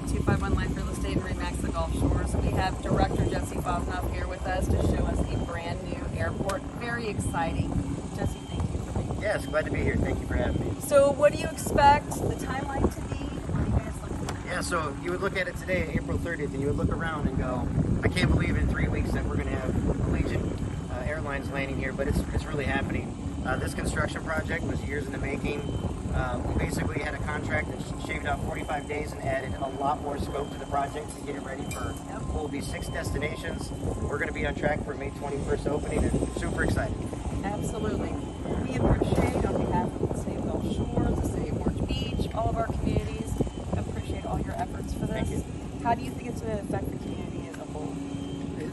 251 Life Real Estate and Remax the Gulf Shores. We have Director Jesse Fosnaugh here with us to show us a brand new airport. Very exciting. Jesse, thank you for being here. Yes, glad to be here. Thank you for having me. So what do you expect the timeline to be? What are you guys looking at? Yeah, so you would look at it today, April 30th, and you would look around and go, I can't believe in 3 weeks that we're going to have Allegiant Airlines landing here, but it's really happening. This construction project was years in the making. We basically had a contract that shaved out 45 days and added a lot more scope to the project to get it ready for what will be 6 destinations. We're going to be on track for May 21st opening, and super excited. Absolutely. We appreciate, on behalf of the City of Gulf Shores, the City of Orange Beach, all of our communities, appreciate all your efforts for this. Thank you. How do you think it's going to affect the community as a whole?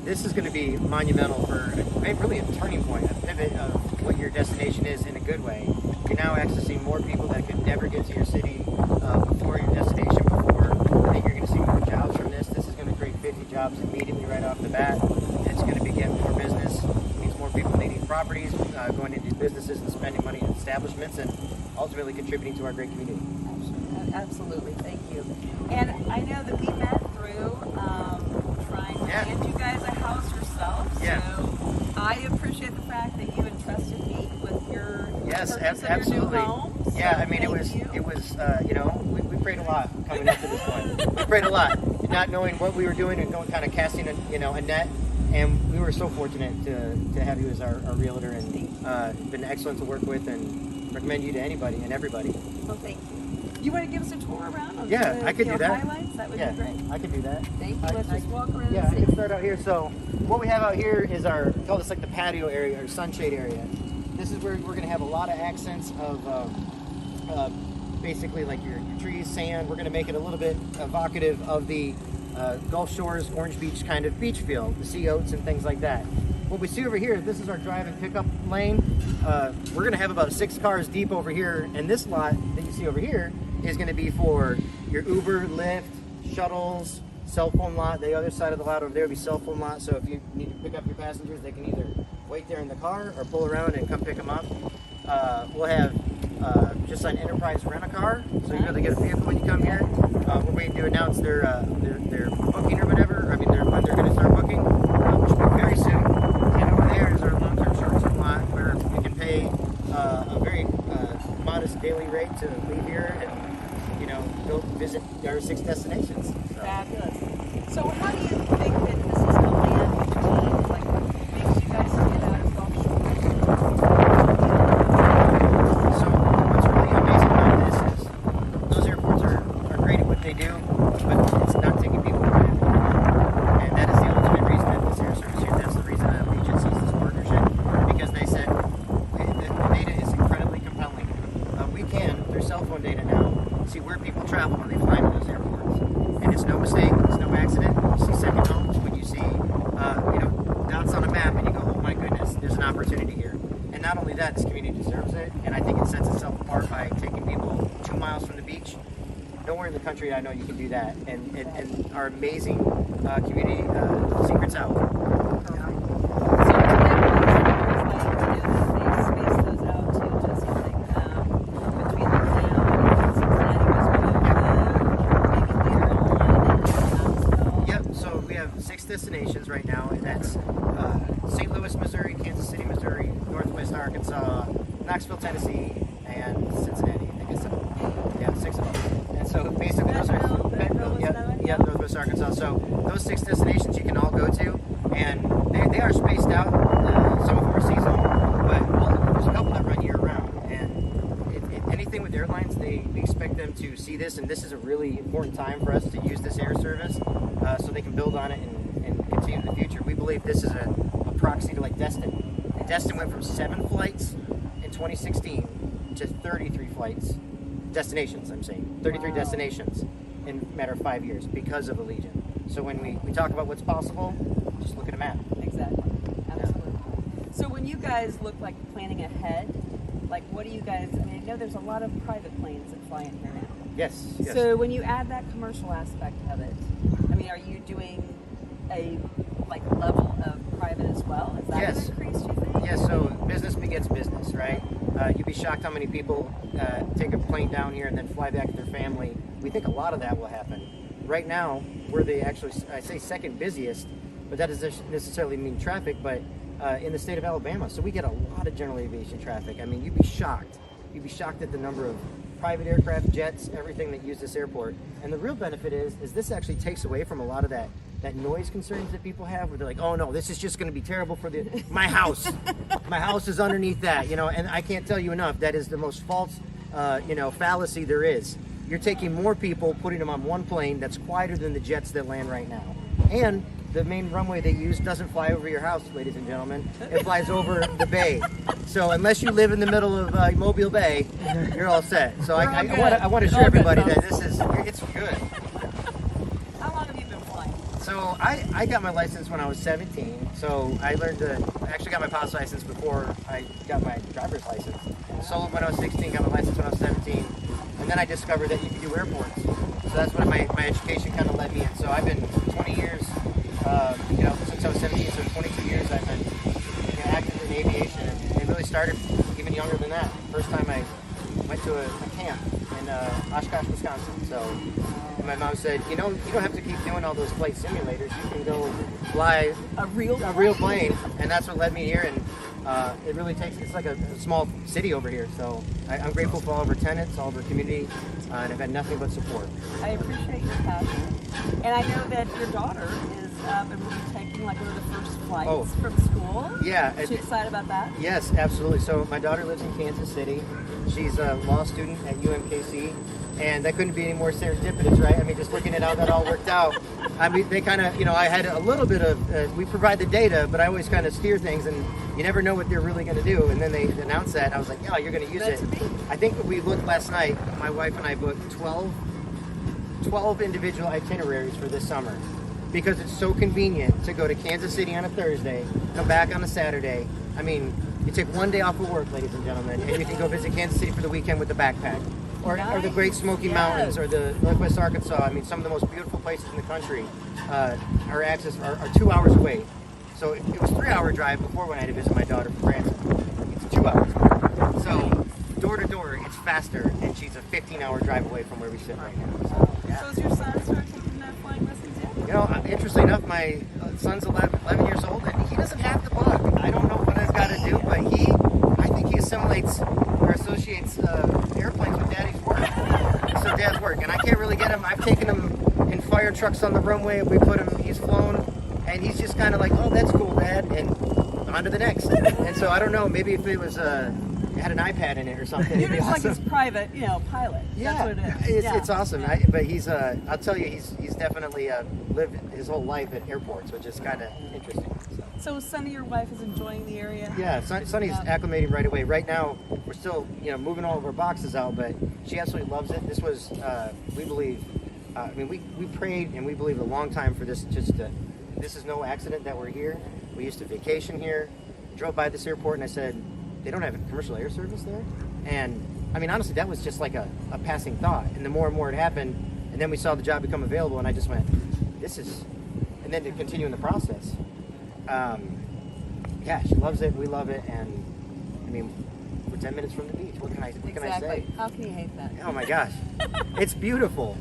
This is going to be monumental for really a turning point, a pivot of what your destination is in a good way. You're now accessing more people that could never get to your city before your destination before. I think you're going to see more jobs from this. This is going to create 50 jobs immediately right off the bat. It's going to beget more business. It means more people needing properties, going into businesses and spending money in establishments, and ultimately contributing to our great community. Absolutely, thank you. And I know that we met through trying to hand you guys a house yourself. Yeah. So I appreciate the fact that you entrusted me with your purchase of absolutely. your new home. Yeah, So I mean, it was we prayed a lot coming up to this point. We prayed a lot, not knowing what we were doing and going kind of casting a net. And we were so fortunate to have you as our realtor, and been excellent to work with, and recommend you to anybody and everybody. Well, thank you. You want to give us a tour around? On Yeah, I could do that. Highlights? That would be great. I could do that. Thank you. Let's just walk around Yeah, and I see. can start out here. So what we have out here is we call this like the patio area or sunshade area. This is where we're going to have a lot of accents of basically like your trees, sand. We're going to make it a little bit evocative of the Gulf Shores, Orange Beach kind of beach feel, the sea oats and things like that. What we see over here, this is our drive and pickup lane. We're going to have about 6 cars deep over here, and this lot that you see over here is going to be for your Uber, Lyft, shuttles, cell phone lot. The other side of the lot over there will be cell phone lot, so if you need to pick up your passengers, they can either wait there in the car or pull around and come pick them up. We'll have just an enterprise rent-a-car, so you're going to get a vehicle when you come here. We're waiting to announce their booking or whatever. I mean, when they're going to start booking, which will be very soon. And over there is our long-term short-term lot where you can pay a very modest daily rate to leave here and go visit our 6 destinations. So. Fabulous. So how do you think that this is going to land with the team? Like, what makes you guys stand out as Gulf Shores? So what's really amazing about this is those airports are great at what they do, but it's not taking people for granted. And that is the ultimate reason that this air service here, that's the reason that Allegiant sees this partnership, because they said the data is incredibly compelling. We can, through cell phone data now, see where people travel when they fly into those airports. And it's no mistake, it's no accident. You see second homes, when you see dots on a map and you go, oh my goodness, there's an opportunity here. And not only that, this community deserves it, and I think it sets itself apart by taking people 2 miles from the beach. Nowhere in the country I know you can do that, and our amazing community secrets out. Destinations right now, and that's St. Louis, Missouri, Kansas City, Missouri, Northwest Arkansas, Knoxville, Tennessee, and Cincinnati. I guess so. Yeah, 6 of them. And so basically those are Northwest Arkansas. So those 6 destinations you can all go to, and they are spaced out. Some of them are seasonal, but there's a couple that run year round. And anything with airlines, we expect them to see this, and this is a really important time for us to use this air service so they can build on it and continue in the future. We believe this is a proxy to like Destin. Destin went from 7 flights in 2016 to 33 destinations, 33 destinations in a matter of 5 years because of Allegiant. So when we talk about what's possible, just look at a map. Exactly. Absolutely. Yeah. So when you guys look like planning ahead, like what do you guys, I know there's a lot of private planes that fly in here now. Yes. So when you add that commercial aspect of it, are you doing a level of private as well? Is that going to increase, do you think? Yes, so business begets business, right? You'd be shocked how many people take a plane down here and then fly back to their family. We think a lot of that will happen. right now we're the actually, I say second busiest, but that doesn't necessarily mean traffic, but in the state of Alabama. So we get a lot of general aviation traffic. I mean, you'd be shocked. You'd be shocked at the number of private aircraft, jets, everything that use this airport. And the real benefit is this actually takes away from a lot of that noise concerns that people have, where they're like, oh no, this is just going to be terrible for my house. My house is underneath that, you know. And I can't tell you enough, that is the most false, fallacy there is. You're taking more people, putting them on one plane that's quieter than the jets that land right now. And the main runway they use doesn't fly over your house, ladies and gentlemen. It flies over the bay. So unless you live in the middle of Mobile Bay, you're all set. So I want to assure everybody that it's good. How long have you been flying? So I got my license when I was 17. So I actually got my pilot's license before I got my driver's license. Sold when I was 16, got my license when I was 17. And then I discovered that you could do airports. So that's what my education kind of led me in. So I've been 20 years, since I was 17, so 22 years I've been active in aviation. And it really started even younger than that. First time I went to a camp in Oshkosh, Wisconsin. So my mom said, you don't have to keep doing all those flight simulators. You can go fly a real plane. And that's what led me here. And it really it's like a small city over here. So I'm grateful for all of our tenants, all of our community, and I've had nothing but support. I appreciate your passion. And I know that your daughter is up and will be taking like one of the first flights from school. Yeah. Is she excited about that? Yes, absolutely. So my daughter lives in Kansas City. She's a law student at UMKC. And that couldn't be any more serendipitous, right? I mean, just looking at how that all worked out. I mean, they kind of, I had a little bit of, we provide the data, but I always kind of steer things, and you never know what they're really going to do. And then they announced that, and I was like, yeah, you're going to use it. I think we looked last night, my wife and I booked 12 individual itineraries for this summer, because it's so convenient to go to Kansas City on a Thursday, come back on a Saturday. I mean, you take one day off of work, ladies and gentlemen, and you can go visit Kansas City for the weekend with the backpack. Or the Great Smoky Mountains, or the Northwest Arkansas. I mean, some of the most beautiful places in the country are 2 hours away. So it was a 3-hour drive before when I had to visit my daughter from Branson. It's 2 hours. So door to door, it's faster, and she's a 15-hour drive away from where we sit right now. So, yeah. So is your son started taking flying lessons yet? Interestingly enough, my son's 11 years old, and he doesn't have the bug. I don't know what I've got to do, but I think he assimilates or associates airplanes with daddy's work. So dad's work, and I can't really get him. I've taken him in fire trucks on the runway. He's flown, and he's just kind of like, oh, that's cool, Dad, and on to the next. And so I don't know, maybe if it was it had an iPad in it or something. You're just like his private, pilot. Yeah, that's what it is. It's awesome. But he's, I'll tell you, he's definitely lived his whole life at airports, which is kind of interesting. So Sunny, your wife, is enjoying the area? Yeah, Sunny's acclimating right away. Right now, we're still, moving all of our boxes out, but she absolutely loves it. This was, we believe, we prayed and we believed a long time for this. This is no accident that we're here. We used to vacation here. Drove by this airport and I said, they don't have a commercial air service there. And I mean, honestly, that was just like a passing thought. And the more and more it happened, and then we saw the job become available, and I just went, and then to continue in the process. Yeah, she loves it. We love it, and I mean, we're 10 minutes from the beach. What can I say? How can you hate that? Oh my gosh, it's beautiful.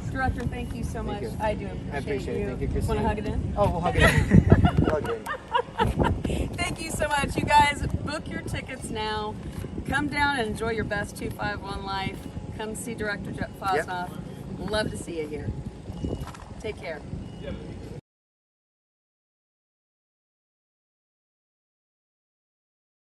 Director, thank you so much. You. I do appreciate it. Thank you, Christine. Want to hug it in? Oh, we'll hug it in. We'll hug it in. Thank you so much. You guys, book your tickets now. Come down and enjoy your best 251 life. Come see Director Jesse Fosnaugh. Love to see you here. Take care.